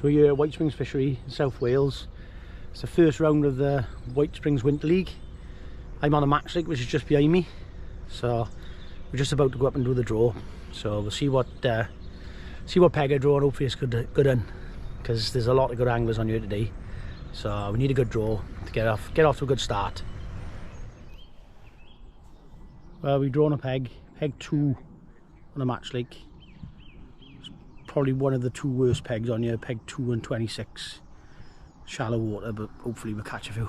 So we're here at White Springs Fishery in South Wales. It's the first round of the White Springs Winter League. I'm on a match lake which is just behind me, so we're just about to go up and do the draw. So we'll see what peg I draw, and hopefully it's good one, because there's a lot of good anglers on here today. So we need a good draw to get off to a good start. Well, we've drawn a peg 2 on a match lake. Probably one of the 2 worst pegs on here, peg 2 and 26. Shallow water, but hopefully we'll catch a few.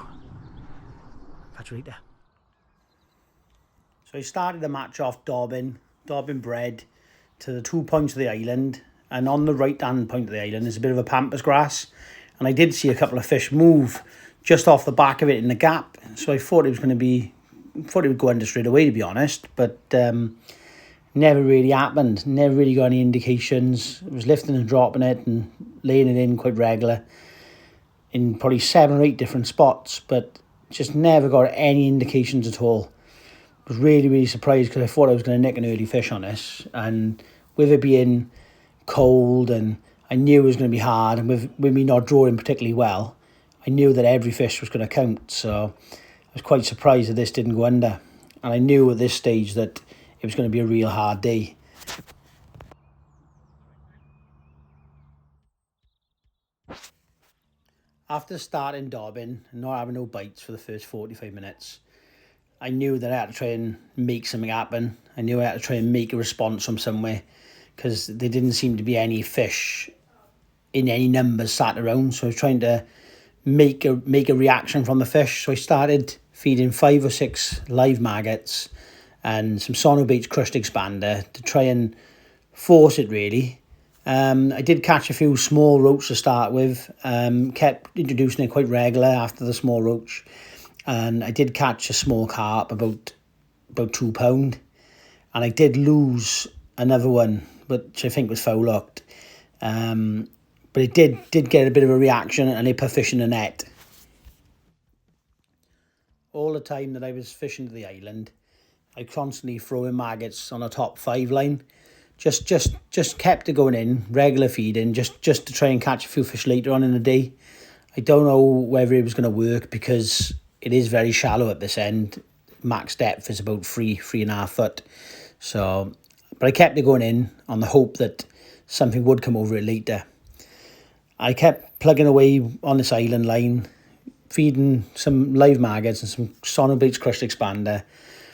Catch you later. So I started the match off dobbing bread to the 2 points of the island, and on the right hand point of the island there's a bit of a pampas grass, and I did see a couple of fish move just off the back of it in the gap, so I thought it would go under straight away, to be honest, but never really happened. Never really got any indications. It was lifting and dropping it and laying it in quite regular in probably 7 or 8 different spots, but just never got any indications at all. I was really surprised, because I thought I was going to nick an early fish on this, and with it being cold and I knew it was going to be hard, and with me not drawing particularly well, I knew that every fish was going to count, so I was quite surprised that this didn't go under, and I knew at this stage that it was going to be a real hard day. After starting dobbing and not having no bites for the first 45 minutes, I knew that I had to try and make something happen. I knew I had to try and make a response from somewhere, because there didn't seem to be any fish in any numbers sat around. So I was trying to make a reaction from the fish. So I started feeding 5 or 6 live maggots and some Sono Baits crushed expander to try and force it, really. I did catch a few small roach to start with, kept introducing it quite regular after the small roach, and I did catch a small carp, about £2, and I did lose another one, which I think was foul hooked, but it did get a bit of a reaction, and it put fish in the net. All the time that I was fishing to the island, I constantly throw in maggots on a top 5 line. Just kept it going in, regular feeding, just to try and catch a few fish later on in the day. I don't know whether it was going to work, because it is very shallow at this end. Max depth is about 3.5 foot. So, but I kept it going in on the hope that something would come over it later. I kept plugging away on this island line, feeding some live maggots and some Sono Baits crushed expander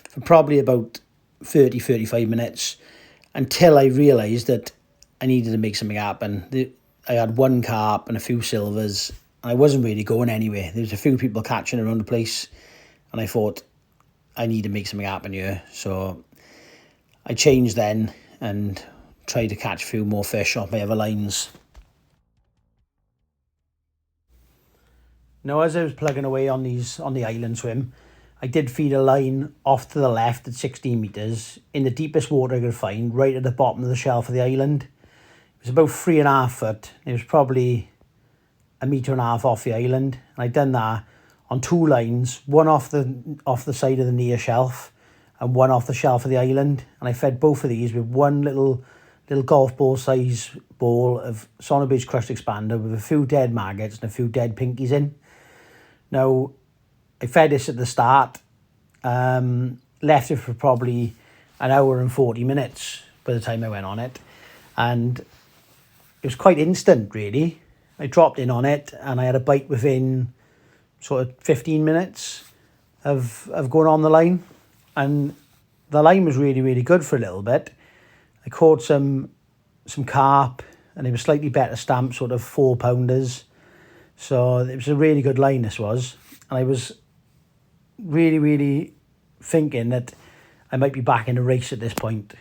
for probably about 30-35 minutes, until I realised that I needed to make something happen. I had 1 carp and a few silvers, and I wasn't really going anywhere. There was a few people catching around the place, and I thought, I need to make something happen here. So I changed then and tried to catch a few more fish off my other lines. Now, as I was plugging away on the island swim, I did feed a line off to the left at 16 metres in the deepest water I could find, right at the bottom of the shelf of the island. It was about 3.5 foot. It was probably 1.5 metres off the island. And I'd done that on 2 lines, one off the side of the near shelf and one off the shelf of the island. And I fed both of these with one little golf ball size ball of Sono Baits crushed expander with a few dead maggots and a few dead pinkies in. Now, I fed this at the start, left it for probably 1 hour and 40 minutes by the time I went on it, and it was quite instant, really. I dropped in on it and I had a bite within sort of 15 minutes of going on the line, and the line was really good for a little bit. I caught some carp, and it was slightly better stamp, sort of 4-pounders. So it was a really good line, this was, and I was really thinking that I might be back in the race at this point.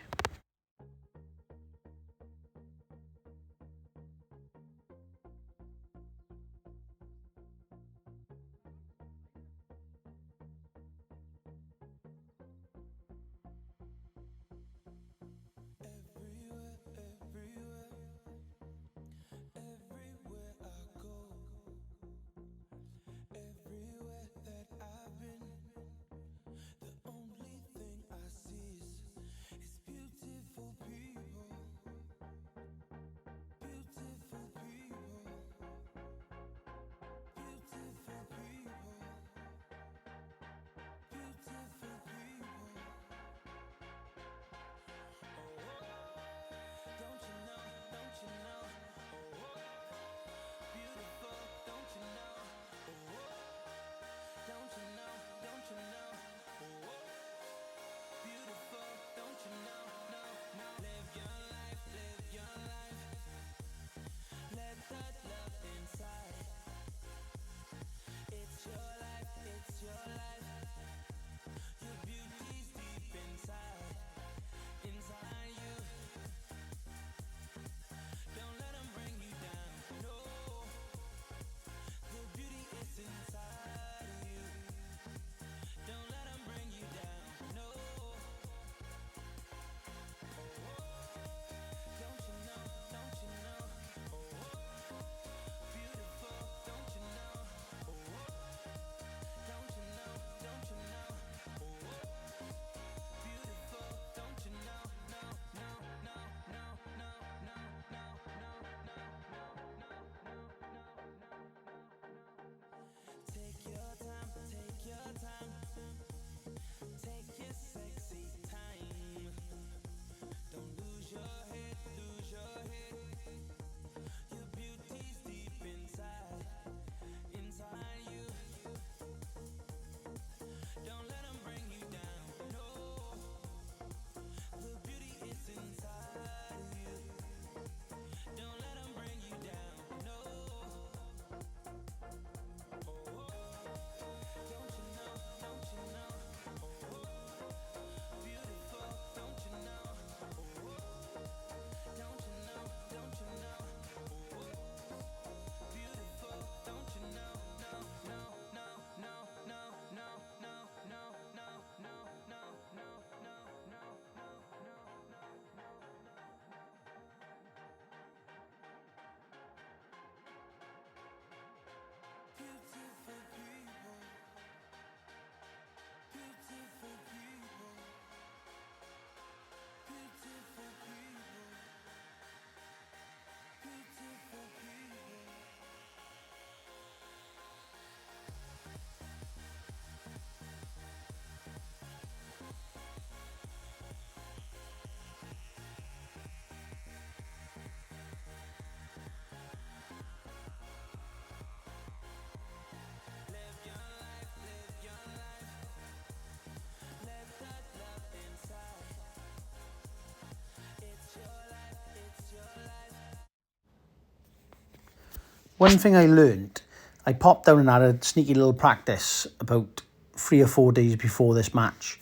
One thing I learned, I popped down and had a sneaky little practice about 3 or 4 days before this match.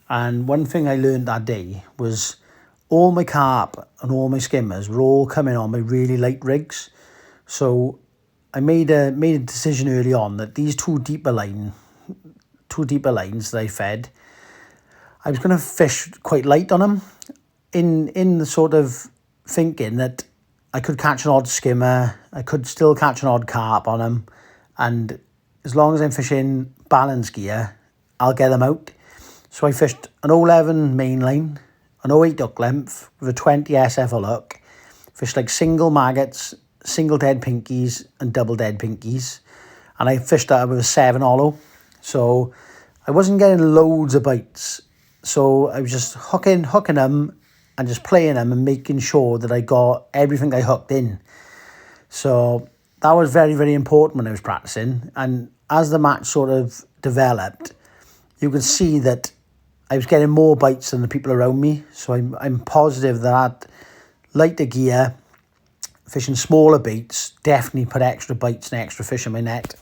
And one thing I learned that day was all my carp and all my skimmers were all coming on my really light rigs. So I made a decision early on that these two deeper lines that I fed, I was going to fish quite light on them, in the sort of thinking that I could catch an odd skimmer, I could still catch an odd carp on them, and as long as I'm fishing balance gear, I'll get them out. So I fished an 011 mainline, an 08 hook length with a 20 SFL hook, fished like single maggots, single dead pinkies and double dead pinkies, and I fished that with a 7 hollow. So I wasn't getting loads of bites, so I was just hooking them and just playing them and making sure that I got everything I hooked in. So that was very, very important when I was practicing. And as the match sort of developed, you could see that I was getting more bites than the people around me. So I'm positive that lighter gear, fishing smaller baits, definitely put extra bites and extra fish in my net.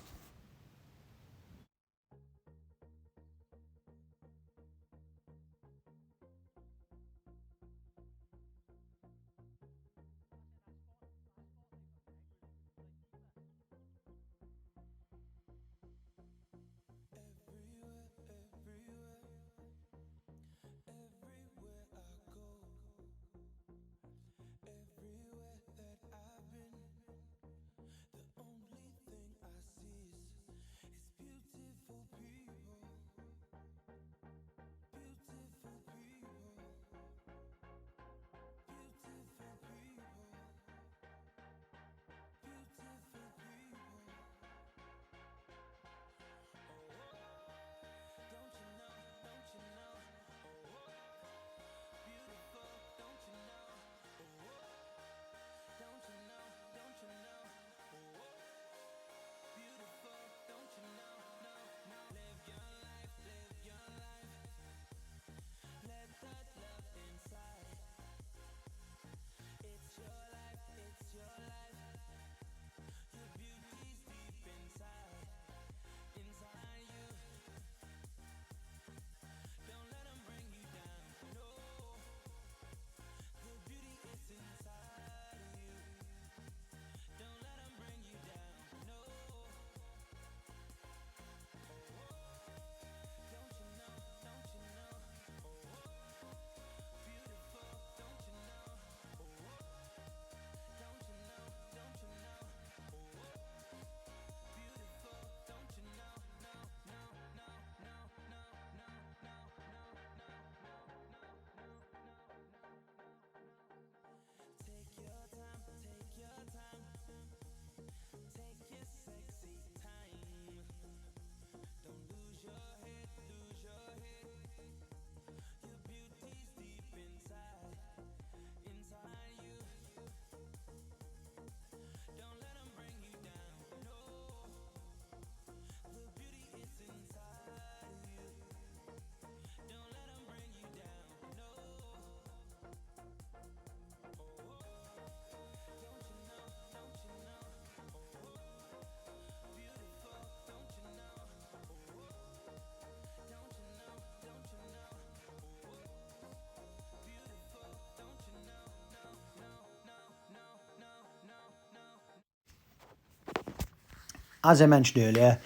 As I mentioned earlier,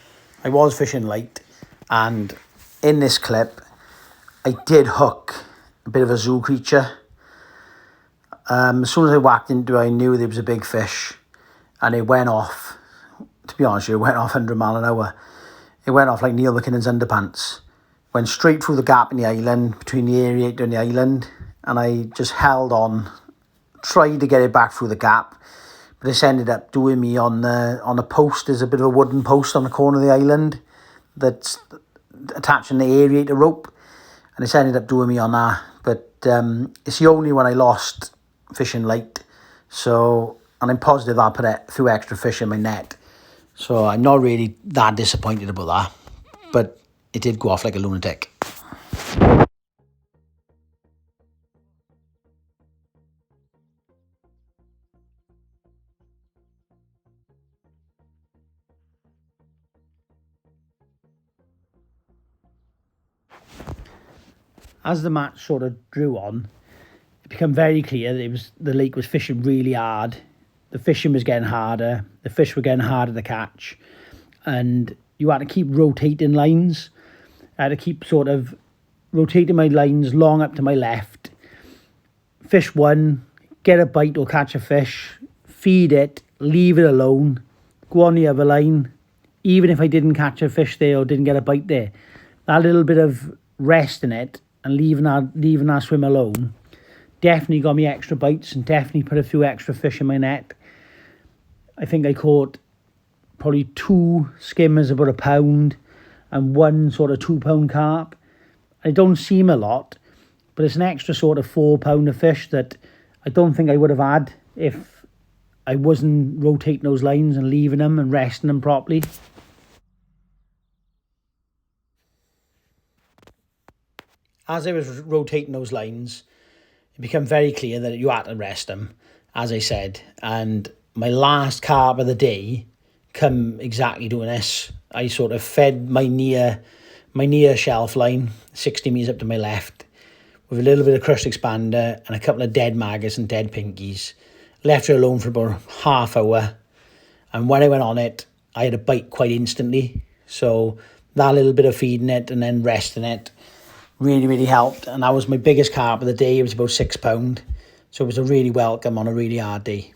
I was fishing light, and in this clip, I did hook a bit of a zoo creature. As soon as I whacked into it, I knew there was a big fish, and it went off. To be honest, it went off 100 mile an hour. It went off like Neil McKinnon's underpants. Went straight through the gap in the island, between the aerator and the island, and I just held on, tried to get it back through the gap, but this ended up doing me on the post. There's a bit of a wooden post on the corner of the island that's attaching the aerator rope, and it's ended up doing me on that. But it's the only one I lost fishing light. So, and I'm positive I put a few extra fish in my net. So I'm not really that disappointed about that. But it did go off like a lunatic. as the match sort of drew on, it became very clear that the lake was fishing really hard. The fishing was getting harder. The fish were getting harder to catch. And you had to keep rotating lines. I had to keep sort of rotating my lines long up to my left. Fish one, get a bite or catch a fish, feed it, leave it alone, go on the other line. Even if I didn't catch a fish there or didn't get a bite there, that little bit of rest in it and leaving that swim alone definitely got me extra bites and definitely put a few extra fish in my net. I think I caught probably 2 skimmers about £1 and 1 sort of 2 pound carp. It don't seem a lot, but it's an extra sort of 4 pound of fish that I don't think I would have had if I wasn't rotating those lines and leaving them and resting them properly. As I was rotating those lines, it became very clear that you had to rest them, as I said. And my last carp of the day come exactly doing this. I sort of fed my near shelf line, 60 metres up to my left, with a little bit of crushed expander and a couple of dead maggots and dead pinkies. Left her alone for about half hour. And when I went on it, I had a bite quite instantly. So that little bit of feeding it and then resting it really helped. And that was my biggest carp of the day. It was about £6. So it was a really welcome on a really hard day.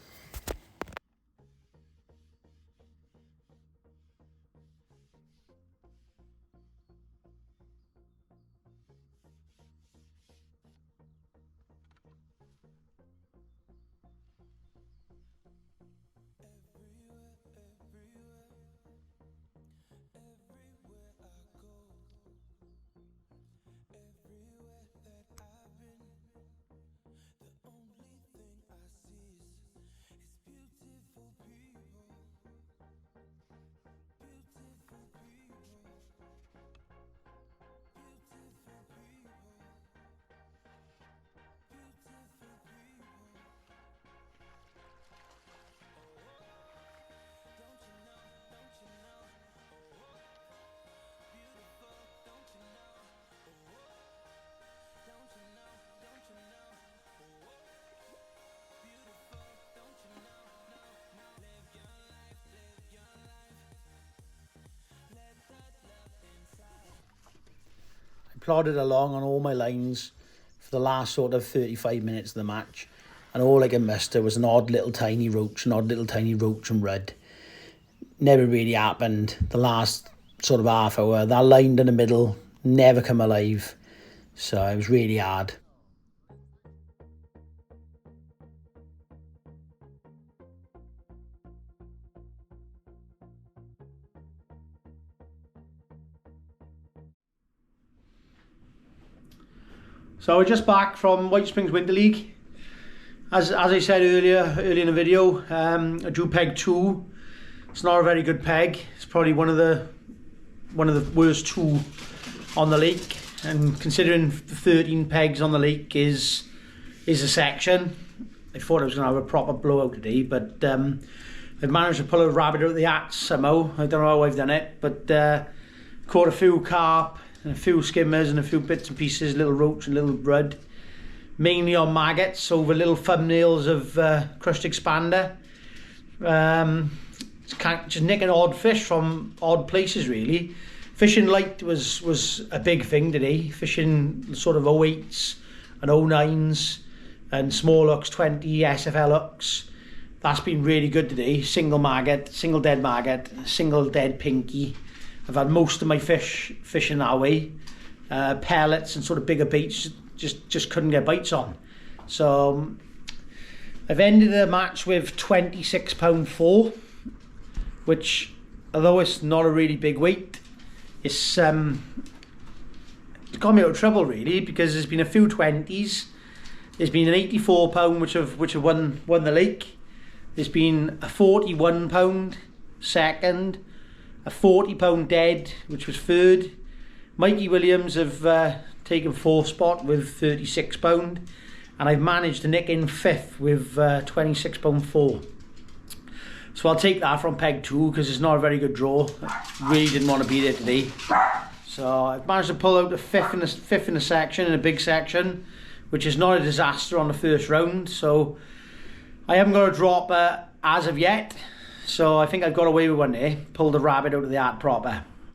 Plodded along on all my lines for the last sort of 35 minutes of the match, and all I could muster was an odd little tiny roach and rudd. Never really happened. The last sort of half hour, that line in the middle never come alive, so it was really hard. So we're just back from White Springs Winter League. As I said early in the video, I drew peg 2. It's not a very good peg. It's probably one of the worst 2 on the lake. And considering the 13 pegs on the lake is a section, I thought I was going to have a proper blowout today. But I've managed to pull a rabbit out of the hat somehow. I don't know how I've done it, but caught a few carp and a few skimmers and a few bits and pieces, little roach and little rudd, mainly on maggots over little thumbnails of crushed expander. Just nicking odd fish from odd places really. Fishing light was a big thing today. Fishing sort of 08s and 09s and small hooks, 20 SFL hooks. That's been really good today. Single maggot, single dead maggot, single dead pinky. I've had most of my fish fishing that way. Pellets and sort of bigger baits just couldn't get bites on. So I've ended the match with £26.4, which, although it's not a really big weight, it's got me out of trouble really, because there's been a few 20s. There's been an £84 which have won the lake. There's been a £41 second, a £40 dead, which was third. Mikey Williams have taken 4th spot with £36, and I've managed to nick in 5th with £26.4. So I'll take that from peg 2 because it's not a very good draw. I really didn't want to be there today. So I've managed to pull out the fifth in the section, in a big section, which is not a disaster on the first round. So I haven't got a dropper as of yet. So I think I've got away with one there. Pulled the rabbit out of the hat proper.